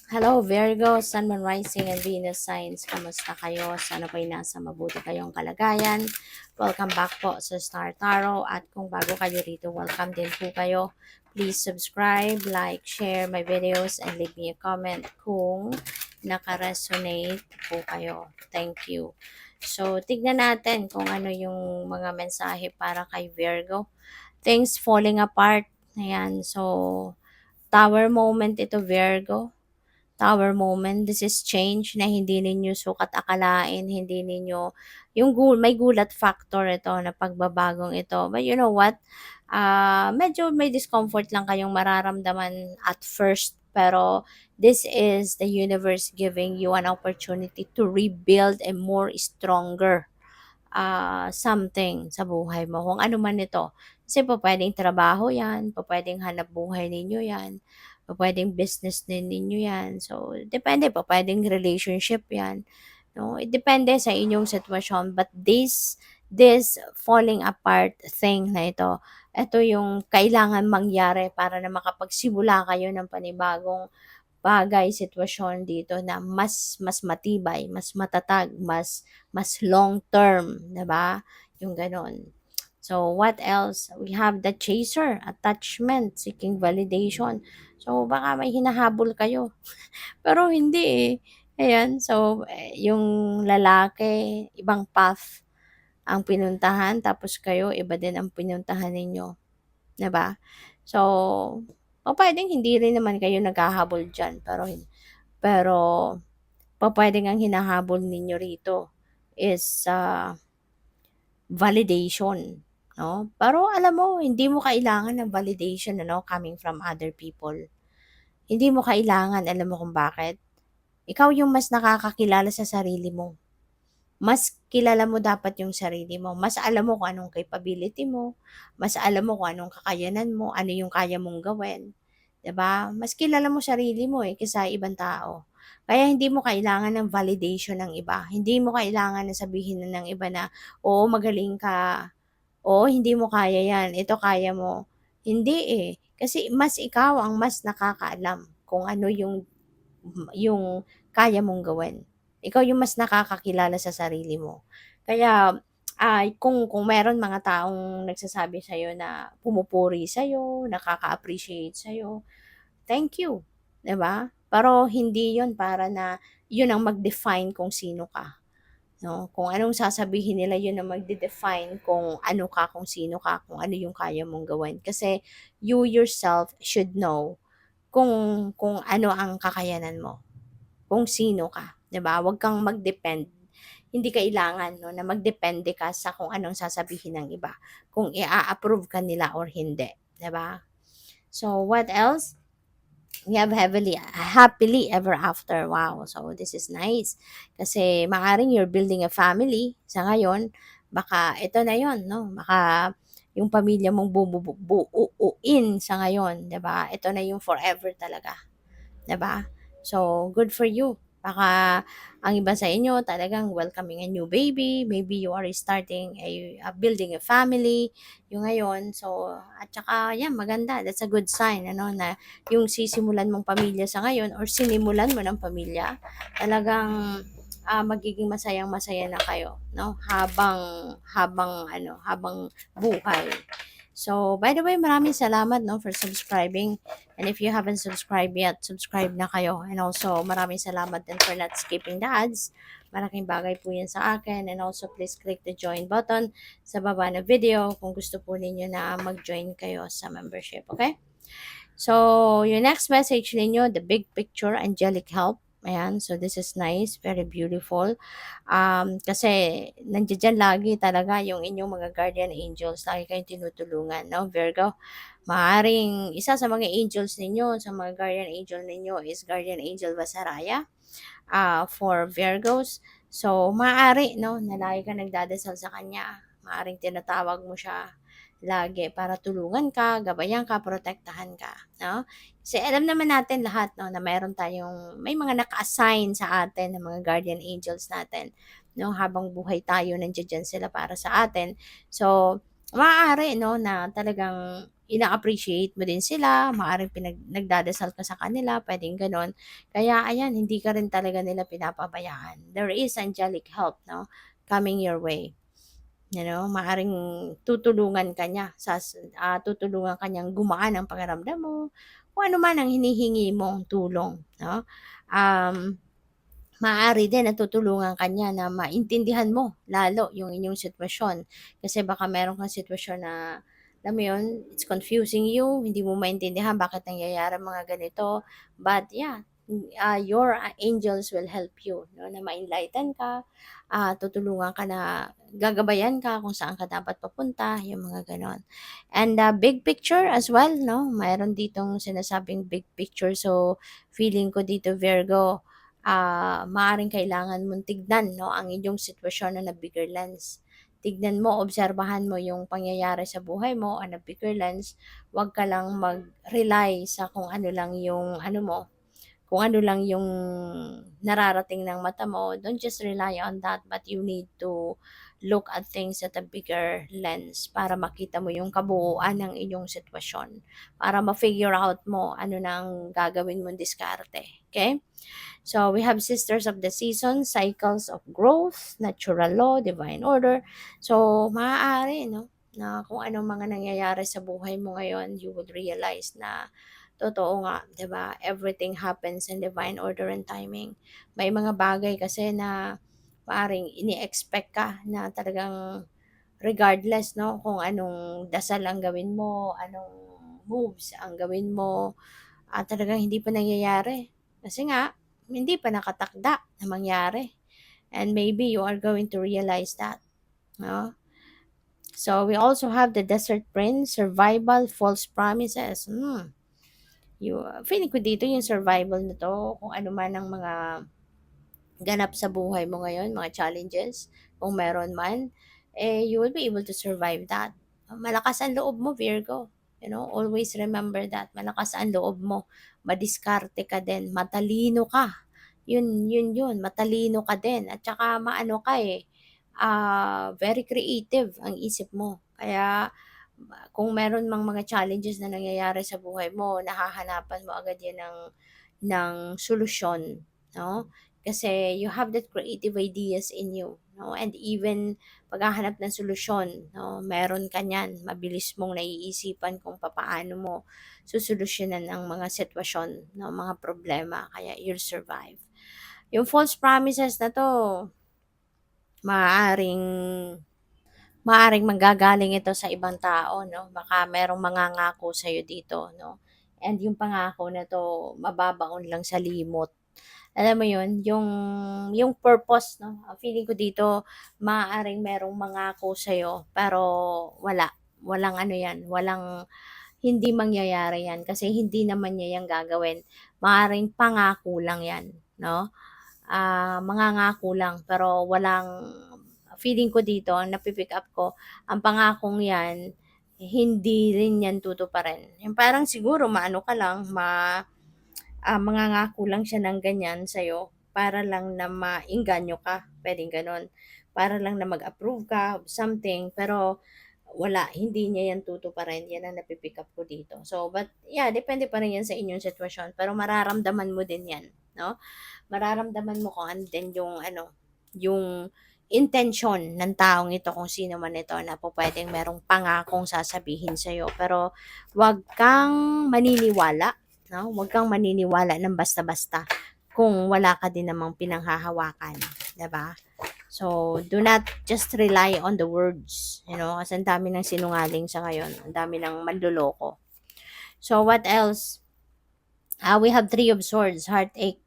Hello Virgo, Sun, Moon, Rising, and Venus signs. Kamusta kayo? Sana po'y nasa mabuti kayong kalagayan. Welcome back po sa Star Tarot. At kung bago kayo rito, welcome din po kayo. Please subscribe, like, share my videos, and leave me a comment kung naka-resonate po kayo. Thank you. So, tignan natin kung ano yung mga mensahe para kay Virgo. Things falling apart. Ayan, so, tower moment ito Virgo. Tower moment. This is change na hindi ninyo sukat akalain, hindi ninyo yung may gulat factor ito na pagbabagong ito. But you know what? Medyo may discomfort lang kayong mararamdaman at first, pero this is the universe giving you an opportunity to rebuild a more stronger something sa buhay mo. Kung ano man ito. Kasi po pwedeng trabaho yan, po pwedeng hanap buhay ninyo yan, po pwedeng business din ninyo yan. So, depende po, pwedeng relationship yan. No? It depende sa inyong sitwasyon. But this falling apart thing na ito yung kailangan mangyari para na makapagsimula kayo ng panibagong bagay, sitwasyon dito na mas matibay, mas matatag, mas long term, 'di ba? Yung gano'n. So, what else? We have the chaser, attachment, seeking validation. So, baka may hinahabol kayo. Pero hindi eh. Ayan, so, yung lalaki, ibang path ang pinuntahan, tapos kayo, iba din ang pinuntahan ninyo. 'Di ba? So, o pwedeng hindi rin naman kayo naghahabol diyan, pero pupuwedeng ang hinahabol ninyo rito is, validation, 'no? Pero alam mo, hindi mo kailangan ng validation ano, coming from other people. Hindi mo kailangan, alam mo kung bakit? Ikaw yung mas nakakakilala sa sarili mo. Mas kilala mo dapat yung sarili mo. Mas alam mo kung anong capability mo, mas alam mo kung anong kakayanan mo, ano yung kaya mong gawin. 'Di ba? Mas kilala mo sarili mo, kaysa ibang tao. Kaya hindi mo kailangan ng validation ng iba. Hindi mo kailangan na sabihin ng iba na, "Oo, magaling ka. Oo, hindi mo kaya 'yan. Ito kaya mo." Hindi, kasi mas ikaw ang mas nakakaalam kung ano yung kaya mong gawin. Ikaw yung mas nakakakilala sa sarili mo. Kaya, kung meron mga taong nagsasabi sa'yo na pumupuri sa'yo, nakaka-appreciate sa'yo, thank you, 'di ba? Pero hindi 'yun para na 'yun ang mag-define kung sino ka, 'no? Kung anong sasabihin nila 'yun ang magde-define kung ano ka, kung sino ka, kung ano yung kaya mong gawin. Kasi you yourself should know kung ano ang kakayanan mo, kung sino ka, 'di ba? Huwag kang mag-depend. Hindi kailangan 'no, na magdepende ka sa kung anong sasabihin ng iba, kung i-a-approve ka nila or hindi, 'di ba? So, what else? We have happily ever after. Wow, so this is nice. Kasi maaaring you're building a family sa ngayon, baka ito na 'yon 'no, baka yung pamilya mong bubuuin sa ngayon, 'di ba? Ito na yung forever talaga. 'Di ba? So, good for you. Baka ang iba sa inyo talagang welcoming a new baby, maybe you are starting building a family, yung ngayon. So, at saka yan maganda, that's a good sign ano na yung sisimulan mong pamilya sa ngayon or sinimulan mo ng pamilya, talagang magiging masayang-masaya na kayo, no? Habang buhay. So, by the way, maraming salamat no for subscribing. And if you haven't subscribed yet, subscribe na kayo. And also, maraming salamat din for not skipping the ads. Malaking bagay po yan sa akin. And also, please click the join button sa baba ng video kung gusto po ninyo na mag-join kayo sa membership. Okay? So, yung next message ninyo, the big picture, angelic help. Ayan, so this is nice, very beautiful. Kasi nandiyan lagi talaga yung inyong mga guardian angels, lagi kayong tinutulungan, no, Virgo? Maaring isa sa mga angels ninyo, sa mga guardian angel ninyo is guardian angel Vasaraya, for Virgos. So, maaari, no, na lagi ka nagdadasal sa kanya. Maaring tinatawag mo siya lagi para tulungan ka, gabayan ka, protektahan ka, no? Kasi alam naman natin lahat, no, na may mga naka-assign sa atin ng mga guardian angels natin, no? Habang buhay tayo, nandiyan sila para sa atin. So, maaari, no, na talagang ina-appreciate mo din sila, maaaring nagdadasal ka sa kanila, puwedeng gano'n. Kaya ayan, hindi ka rin talaga nila pinapabayaan. There is angelic help 'no, coming your way. Maaaring tutulungan ka niya tutulungan ka niyang gumaan ang pakiramdam mo, kung ano man ang hinihingi mong tulong 'no. Um Maaari din na tutulungan ka niya na maintindihan mo lalo yung inyong sitwasyon. Kasi baka meron kang sitwasyon na, alam mo yun, it's confusing you, hindi mo maintindihan bakit nangyayari mga ganito. But yeah, your angels will help you, no, na ma-enlighten ka, tutulungan ka na, gagabayan ka kung saan ka dapat papunta, yung mga ganon. And big picture as well, no? Mayroon ditong sinasabing big picture. So, feeling ko dito, Virgo, maaaring kailangan mong tignan 'no, ang inyong sitwasyon na bigger lens. Tignan mo, obserbahan mo yung pangyayari sa buhay mo on a bigger lens. Huwag ka lang mag-rely sa kung ano lang yung ano mo, kung ano lang yung nararating ng mata mo. Don't just rely on that, but you need to look at things at a bigger lens para makita mo yung kabuuan ng inyong sitwasyon. Para ma-figure out mo ano nang gagawin mong diskarte. Okay? So, we have Sisters of the Season, Cycles of Growth, Natural Law, Divine Order. So, maaari, no, na kung anong mga nangyayari sa buhay mo ngayon, you would realize na totoo nga, 'di ba? Everything happens in divine order and timing. May mga bagay kasi na maaring ini-expect ka na talagang regardless, no, kung anong dasal ang gawin mo, anong moves ang gawin mo, talagang hindi pa nangyayari. Kasi nga, hindi pa nakatakda na mangyari. And maybe you are going to realize that. No? So, we also have the Desert Prince, Survival, False Promises. Feeling ko dito yung survival na to, kung ano man ang mga ganap sa buhay mo ngayon, mga challenges, kung meron man, you will be able to survive that. Malakas ang loob mo, Virgo. Always remember that. Malakas ang loob mo. Madiskarte ka din. Matalino ka. Yun. Matalino ka din. At saka maano ka very creative ang isip mo. Kaya kung meron mang mga challenges na nangyayari sa buhay mo, nahahanapan mo agad yan ng solusyon, no? Kasi you have that creative ideas in you, no? And even paghahanap ng solusyon, no? Meron ka niyan, mabilis mong naiisipan kung papaano mo susolusyonan ang mga sitwasyon, no? Mga problema, kaya you'll survive. Yung false promises na to, maaaring maaaring manggagaling ito sa ibang tao, no? Baka merong mangangako sa'yo dito, no? And yung pangako na 'to, mababaon lang sa limot. Alam mo yun, yung purpose, no? Feeling ko dito, maaaring merong mangako sa'yo, pero walang ano yan, hindi mangyayari yan, kasi hindi naman niya yan gagawin. Maaaring pangako lang yan, no? Mangangako lang, pero feeling ko dito, ang napi-pick up ko, ang pangakong yan, hindi rin yan tutuparin. Yung parang siguro maano ka lang, mangangako lang siya ng ganyan sa'yo para lang na maengganyo ka, puwedeng gano'n. Para lang na mag-approve ka of something, pero wala, hindi niya yan tutuparin, yan ang napi-pick up ko dito. So, but yeah, depende pa rin yan sa inyong sitwasyon, pero mararamdaman mo din yan, 'no? Mararamdaman mo kung ano din yung intensyon ng taong ito, kung sino man ito, na pupuwedeng merong pangakong sasabihin sa'yo. Pero 'wag kang maniniwala, 'no? Huwag kang maniniwala ng basta-basta kung wala ka din namang pinanghahawakan, 'di ba? So, do not just rely on the words, kasi ang dami ng sinungaling sa ngayon, ang dami ng manloloko. So, what else? We have Three of Swords, heartache.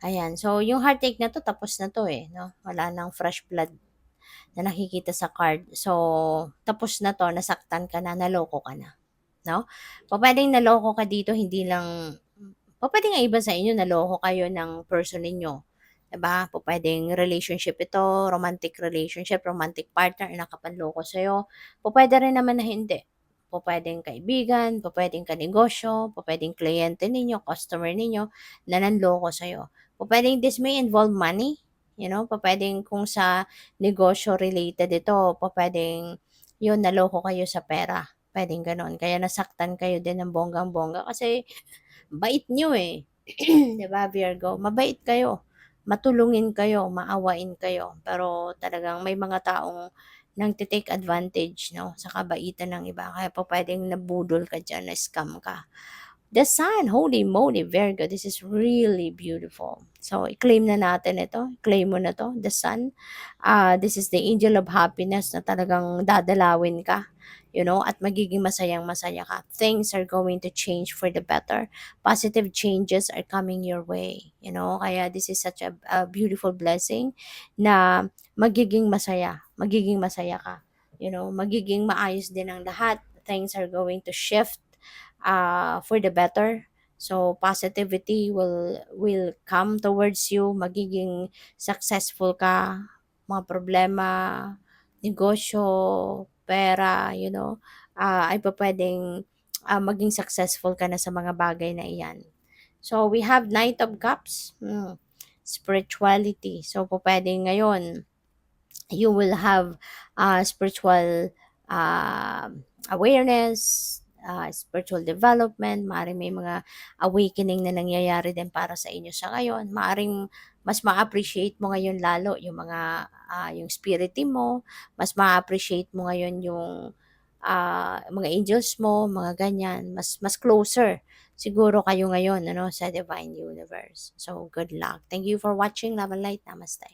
Ayan. So, yung heartache na to, tapos na to no? Wala nang fresh blood na nakikita sa card. So, tapos na to, nasaktan ka na, naloko ka na, no? Pwedeng naloko ka dito, hindi lang, pwedeng nga iba sa inyo, naloko kayo ng person ninyo. Diba? Pwedeng relationship ito, romantic relationship, romantic partner, nakapanloko sa'yo. Pwede rin naman na hindi. Pwedeng kaibigan, pwedeng kanegosyo, pwedeng kliyente ninyo, customer ninyo, na nanloko sa'yo. Pwedeng this may involve money, pwedeng kung sa negosyo related ito, pwedeng yun, naloko kayo sa pera. puwedeng gano'n. Kaya nasaktan kayo din ng bonggang-bongga kasi bait niyo, eh. 'Di ba, Virgo? Mabait kayo, matulungin kayo, maawain kayo, pero talagang may mga taong nagte-take advantage 'no, sa kabaitan ng iba kaya pupuwedeng nabudol ka diyan, na-scam ka. The Sun, holy moly, Virgo, this is really beautiful. So, i-claim na natin ito, claim mo na 'to, the Sun. This is the angel of happiness na talagang dadalawin ka, at magiging masayang-masaya ka. Things are going to change for the better. Positive changes are coming your way. Kaya this is such a beautiful blessing na magiging masaya ka. Magiging maayos din ang lahat. Things are going to shift for the better. So positivity will come towards you, magiging successful ka, mga problema, negosyo, pera, ay pupuwedeng maging successful ka na sa mga bagay na iyan. So we have Knight of Cups, spirituality. So pupuwedeng ngayon you will have spiritual awareness, spiritual development, maaaring may mga awakening na nangyayari din para sa inyo sa ngayon. Maaaring mas ma-appreciate mo ngayon lalo yung yung spirit team mo, mas ma-appreciate mo ngayon yung mga angels mo, mga ganyan, mas closer siguro kayo ngayon sa divine universe. So good luck. Thank you for watching. Love and light. Namaste.